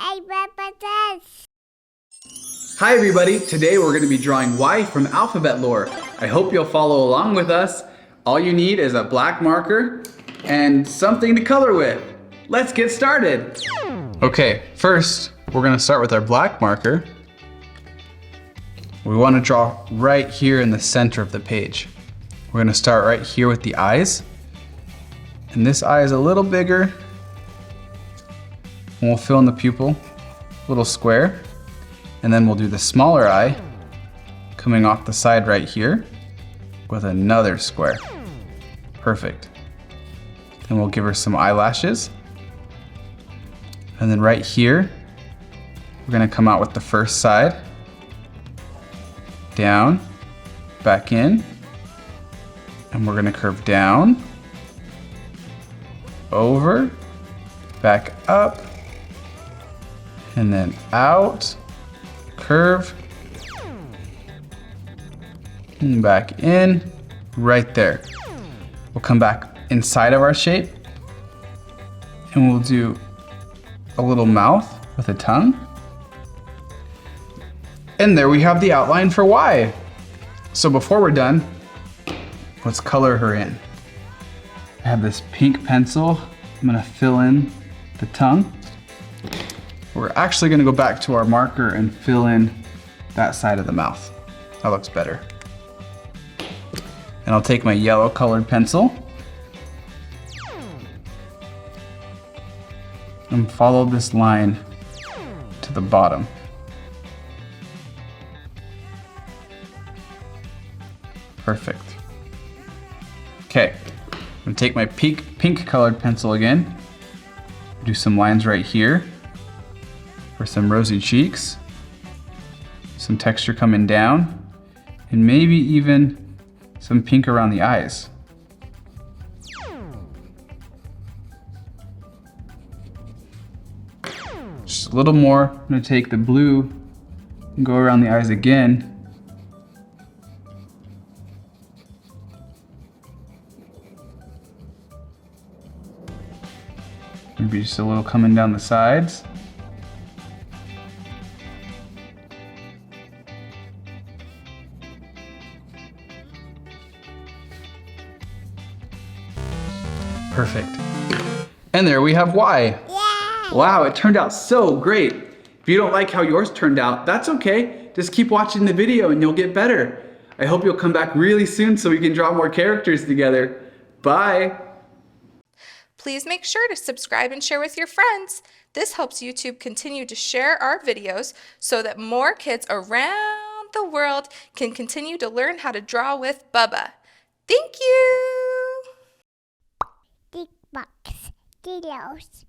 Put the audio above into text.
Hey, Bubba does. Hi everybody, today we're going to be drawing Y from alphabet lore. I hope you'll follow along with us. All you need is a black marker and something to color with. Let's get started. Okay, first we're going to start with our black marker. We want to draw right here in the center of the page. We're going to start right here with the eyes. And this eye is a little bigger. And we'll fill in the pupil, little square. And then we'll do the smaller eye coming off the side right here with another square. Perfect. And we'll give her some eyelashes. And then right here, we're gonna come out with the first side. Down, back in. And we're gonna curve down, over, back up, and then out. Curve, and back in, right there. We'll come back inside of our shape and we'll do a little mouth with a tongue. And there we have the outline for Y. So before we're done, let's color her in. I have this pink pencil. I'm gonna fill in the tongue. We're actually gonna go back to our marker and fill in that side of the mouth. That looks better. And I'll take my yellow colored pencil and follow this line to the bottom. Perfect. Okay, I'm gonna take my pink colored pencil again, do some lines right here for some rosy cheeks, some texture coming down, and maybe even some pink around the eyes. Just a little more. I'm gonna take the blue and go around the eyes again. Maybe just a little coming down the sides. Perfect. And there we have Y. Yeah. Wow, it turned out so great. If you don't like how yours turned out, that's okay. Just keep watching the video and you'll get better. I hope you'll come back really soon so we can draw more characters together. Bye. Please make sure to subscribe and share with your friends. This helps YouTube continue to share our videos so that more kids around the world can continue to learn how to draw with Bubba. Thank you! Big box. Videos.